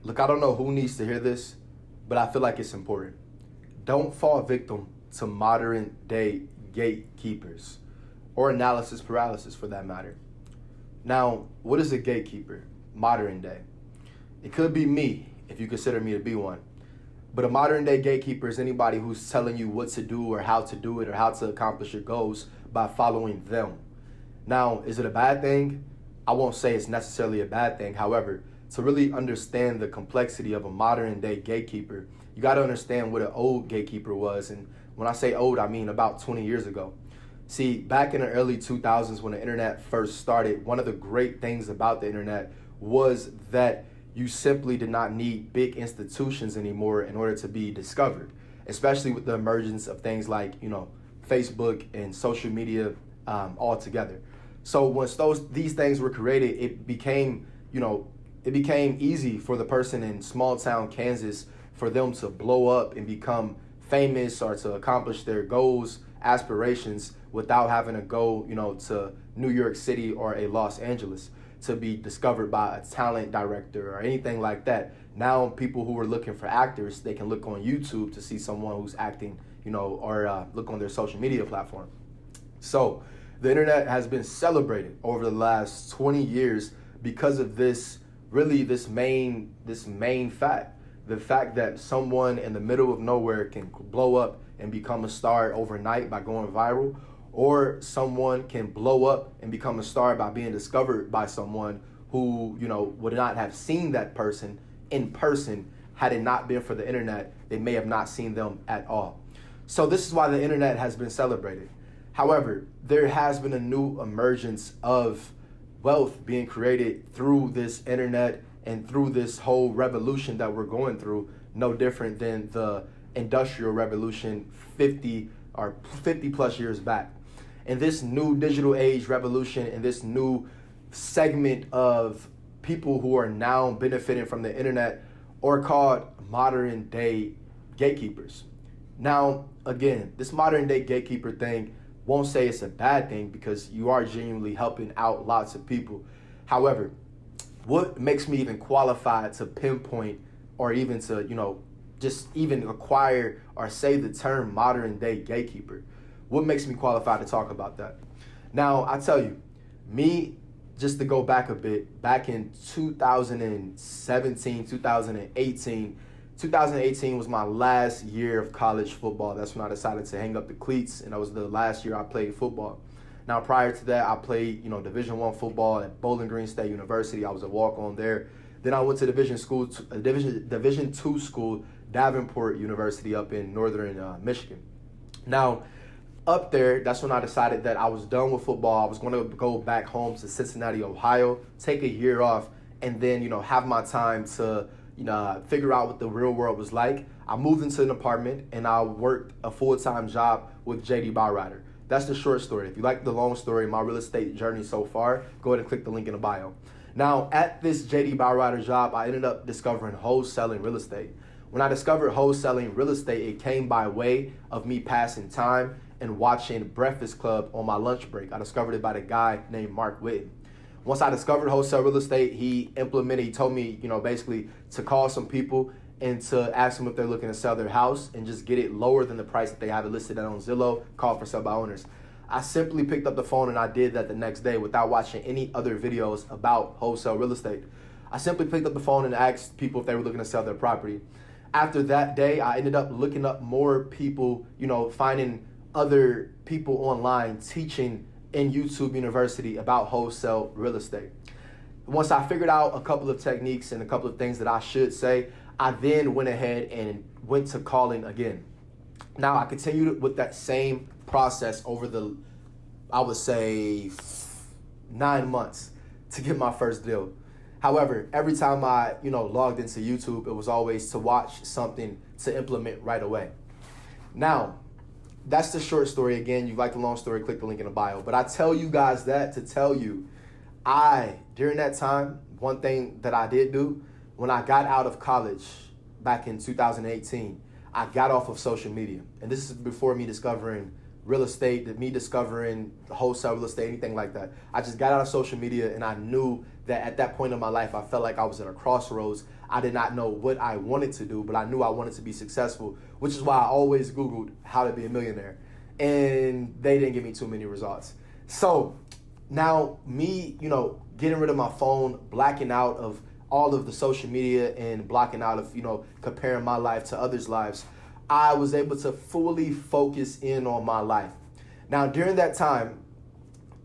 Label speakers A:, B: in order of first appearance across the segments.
A: Look, I don't know who needs to hear this, but I feel like it's important. Don't fall victim to modern day gatekeepers or analysis paralysis for that matter. Now, what is a gatekeeper? Modern day. It could be me if you consider me to be one. But a modern day gatekeeper is anybody who's telling you what to do or how to do it or how to accomplish your goals by following them. Now, is it a bad thing? I won't say it's necessarily a bad thing. However, to really understand the complexity of a modern day gatekeeper, you got to understand what an old gatekeeper was. And when I say old, I mean about 20 years ago. See, back in the early 2000s when the internet first started, one of the great things about the internet was that you simply did not need big institutions anymore in order to be discovered, especially with the emergence of things like, Facebook and social media all together. So once these things were created, it became easy for the person in small town Kansas for them to blow up and become famous or to accomplish their goals, aspirations without having to go, to New York City or a Los Angeles to be discovered by a talent director or anything like that. Now people who are looking for actors, they can look on YouTube to see someone who's acting, or look on their social media platform. So the internet has been celebrated over the last 20 years because of this main fact. The fact that someone in the middle of nowhere can blow up and become a star overnight by going viral, or someone can blow up and become a star by being discovered by someone who, would not have seen that person in person had it not been for the internet. They may have not seen them at all. So this is why the internet has been celebrated. However, there has been a new emergence of wealth being created through this internet and through this whole revolution that we're going through, no different than the Industrial Revolution 50 plus years back. And this new digital age revolution and this new segment of people who are now benefiting from the internet are called modern day gatekeepers. Now, again, this modern day gatekeeper thing won't say it's a bad thing because you are genuinely helping out lots of people. However, what makes me even qualified to pinpoint or even to, just even acquire or say the term modern day gatekeeper? What makes me qualified to talk about that? Now, I tell you, me, just to go back a bit, back in 2017, 2018 was my last year of college football. That's when I decided to hang up the cleats, and that was the last year I played football. Now, prior to that, I played, Division I football at Bowling Green State University. I was a walk-on there. Then I went to Division II school, Davenport University up in northern Michigan. Now, up there, that's when I decided that I was done with football. I was going to go back home to Cincinnati, Ohio, take a year off, and then, have my time to, figure out what the real world was like. I moved into an apartment and I worked a full-time job with JD Byrider. That's the short story. If you like the long story, my real estate journey so far, go ahead and click the link in the bio. Now, at this JD Byrider job, I ended up discovering wholesaling real estate. When I discovered wholesaling real estate, it came by way of me passing time and watching Breakfast Club on my lunch break. I discovered it by the guy named Mark Whitten. Once I discovered wholesale real estate, he told me, basically to call some people and to ask them if they're looking to sell their house and just get it lower than the price that they have it listed at on Zillow, call for sale by owners. I simply picked up the phone and I did that the next day without watching any other videos about wholesale real estate. I simply picked up the phone and asked people if they were looking to sell their property. After that day, I ended up looking up more people, finding other people online teaching in YouTube University about wholesale real estate. Once I figured out a couple of techniques and a couple of things that I should say, I then went ahead and went to calling again. Now I continued with that same process over I would say 9 months to get my first deal. However, every time I, logged into YouTube, it was always to watch something to implement right away. Now, that's the short story. Again, you like the long story, click the link in the bio. But I tell you guys that to tell you, during that time, one thing that I did do, when I got out of college back in 2018, I got off of social media. And this is before me discovering real estate, me discovering wholesale real estate, anything like that. I just got out of social media, and I knew that at that point in my life, I felt like I was at a crossroads. I did not know what I wanted to do, but I knew I wanted to be successful, which is why I always Googled how to be a millionaire. And they didn't give me too many results. So now me, getting rid of my phone, blacking out of all of the social media and blocking out of, comparing my life to others' lives, I was able to fully focus in on my life. Now, during that time,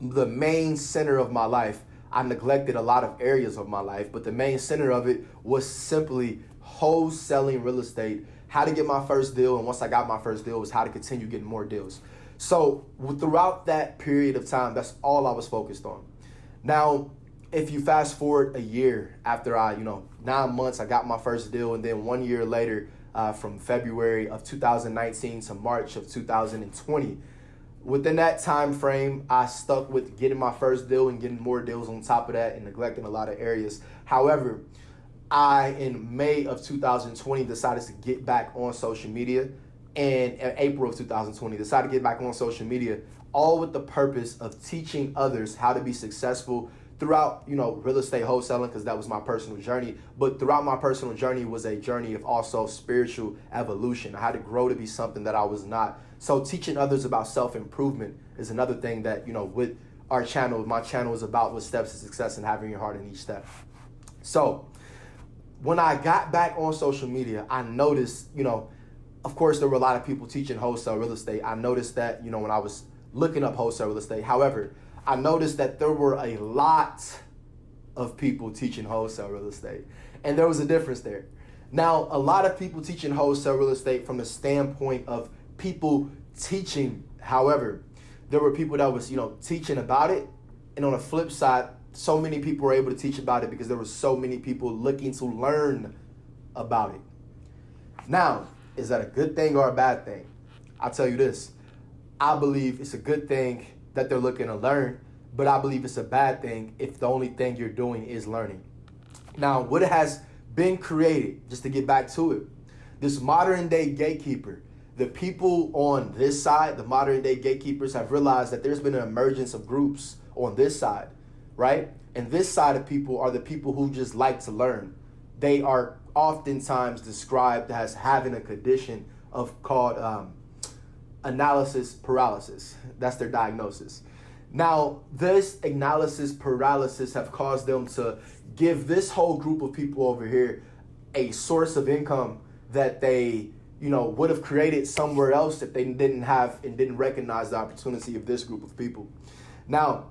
A: the main center of my life, I neglected a lot of areas of my life, but the main center of it was simply wholesaling real estate, how to get my first deal, and once I got my first deal was how to continue getting more deals. So throughout that period of time, that's all I was focused on. Now, if you fast forward a year after 9 months, I got my first deal, and then 1 year later, from February of 2019 to March of 2020, within that time frame, I stuck with getting my first deal and getting more deals on top of that and neglecting a lot of areas. However, in May of 2020, decided to get back on social media, and in April of 2020, decided to get back on social media, all with the purpose of teaching others how to be successful throughout, real estate wholesaling, because that was my personal journey. But throughout my personal journey was a journey of also spiritual evolution. I had to grow to be something that I was not. So teaching others about self-improvement is another thing that, with our channel, my channel is about with steps to success and having your heart in each step. So when I got back on social media, I noticed, of course, there were a lot of people teaching wholesale real estate. I noticed that, when I was looking up wholesale real estate. However, I noticed that there were a lot of people teaching wholesale real estate, and there was a difference there. Now, a lot of people teaching wholesale real estate from the standpoint of people teaching. However, there were people that was, teaching about it, and on the flip side, so many people were able to teach about it because there were so many people looking to learn about it. Now, is that a good thing or a bad thing? I'll tell you this. I believe it's a good thing that they're looking to learn, but I believe it's a bad thing if the only thing you're doing is learning. Now, what has been created, just to get back to it, this modern day gatekeeper, the people on this side, the modern day gatekeepers, have realized that there's been an emergence of groups on this side, right? And this side of people are the people who just like to learn. They are oftentimes described as having a condition called analysis paralysis. That's their diagnosis. Now, this analysis paralysis have caused them to give this whole group of people over here a source of income that they, would have created somewhere else if they didn't have and didn't recognize the opportunity of this group of people. Now,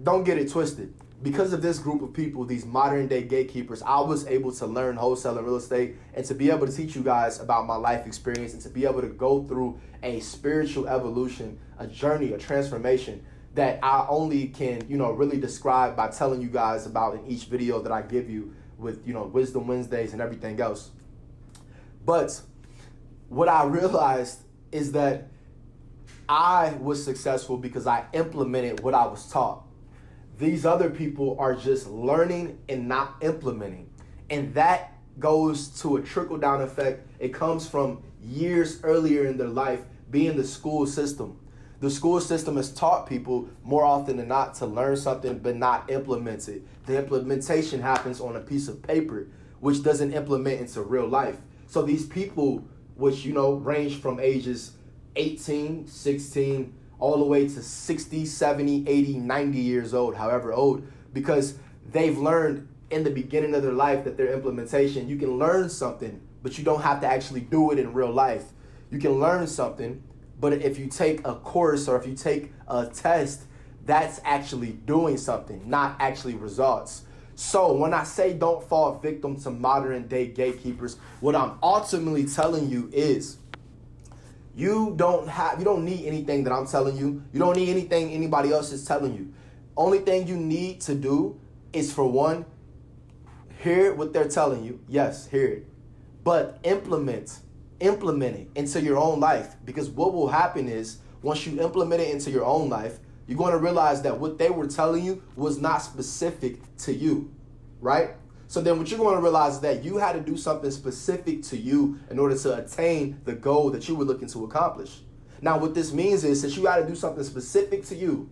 A: don't get it twisted. Because of this group of people, these modern day gatekeepers, I was able to learn wholesale and real estate and to be able to teach you guys about my life experience and to be able to go through a spiritual evolution, a journey, a transformation that I only can, really describe by telling you guys about in each video that I give you with, Wisdom Wednesdays and everything else. But what I realized is that I was successful because I implemented what I was taught. These other people are just learning and not implementing. And that goes to a trickle-down effect. It comes from years earlier in their life being the school system. The school system has taught people more often than not to learn something but not implement it. The implementation happens on a piece of paper, which doesn't implement into real life. So these people, which, range from ages 18, 16, all the way to 60, 70, 80, 90 years old, however old, because they've learned in the beginning of their life that their implementation, you can learn something, but you don't have to actually do it in real life. You can learn something, but if you take a course or if you take a test, that's actually doing something, not actually results. So when I say don't fall victim to modern day gatekeepers, what I'm ultimately telling you is you don't need anything that I'm telling you. You don't need anything anybody else is telling you. Only thing you need to do is, for one, hear what they're telling you. Yes, hear it. But implement it into your own life. Because what will happen is, once you implement it into your own life, you're going to realize that what they were telling you was not specific to you, right? So then what you're going to realize is that you had to do something specific to you in order to attain the goal that you were looking to accomplish. Now, what this means is, since you got to do something specific to you,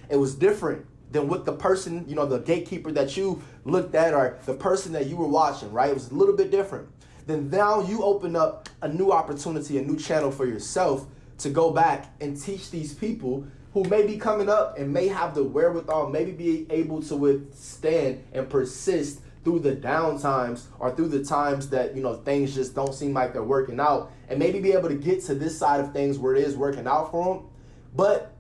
A: it was different than what the person, the gatekeeper that you looked at or the person that you were watching, right? It was a little bit different. Then now you open up a new opportunity, a new channel for yourself to go back and teach these people who may be coming up and may have the wherewithal, maybe be able to withstand and persist through the down times or through the times that, things just don't seem like they're working out, and maybe be able to get to this side of things where it is working out for them. But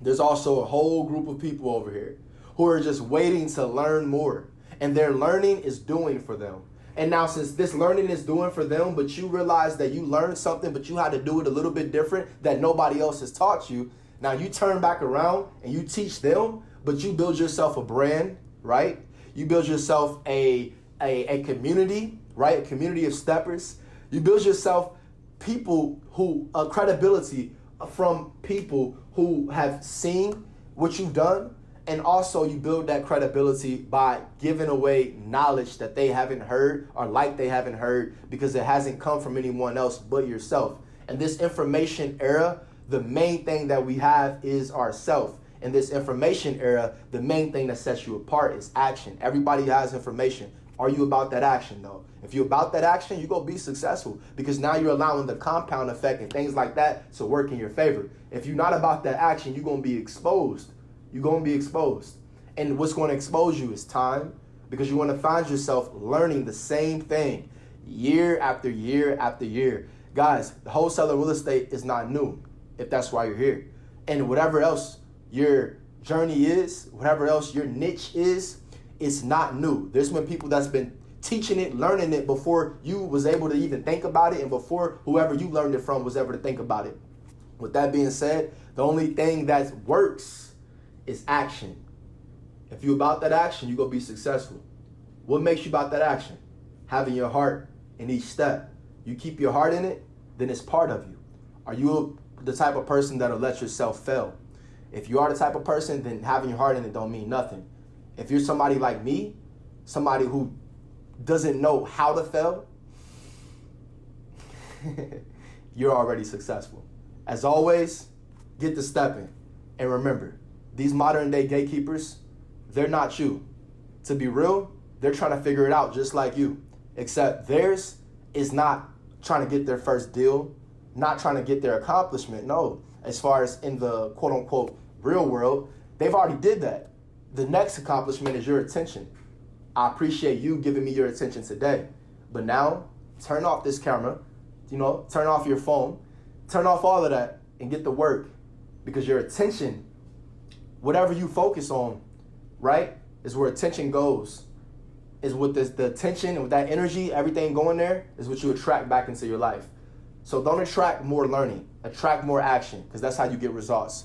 A: there's also a whole group of people over here who are just waiting to learn more, and their learning is doing for them. And now, since this learning is doing for them, but you realize that you learned something, but you had to do it a little bit different that nobody else has taught you. Now you turn back around and you teach them, but you build yourself a brand, right? You build yourself a community, right? A community of steppers. You build yourself credibility from people who have seen what you've done. And also you build that credibility by giving away knowledge that they haven't heard or like they haven't heard because it hasn't come from anyone else but yourself. In this information era, the main thing that we have is ourself. In this information era, the main thing that sets you apart is action. Everybody has information. Are you about that action, though? If you're about that action, you're going to be successful because now you're allowing the compound effect and things like that to work in your favor. If you're not about that action, you're going to be exposed. You're going to be exposed. And what's going to expose you is time, because you want to find yourself learning the same thing year after year after year. Guys, the wholesaler real estate is not new if that's why you're here. And whatever else your journey is, whatever else your niche is, it's not new. There's been people that's been teaching it, learning it before you was able to even think about it and before whoever you learned it from was ever to think about it. With that being said, the only thing that works is action. If you're about that action, you're going to be successful. What makes you about that action? Having your heart in each step. You keep your heart in it, then it's part of you. Are you the type of person that'll let yourself fail? If you are the type of person, then having your heart in it don't mean nothing. If you're somebody like me, somebody who doesn't know how to fail, you're already successful. As always, get to stepping. And remember, these modern day gatekeepers, they're not you. To be real, they're trying to figure it out just like you. Except theirs is not trying to get their first deal, not trying to get their accomplishment. No, as far as in the quote unquote real world, they've already did that. The next accomplishment is your attention. I appreciate you giving me your attention today. But now, turn off this camera, turn off your phone, turn off all of that and get to work. Because your attention, whatever you focus on, right, is where attention goes. Is with the attention and with that energy, everything going there is what you attract back into your life. So don't attract more learning, attract more action, because that's how you get results.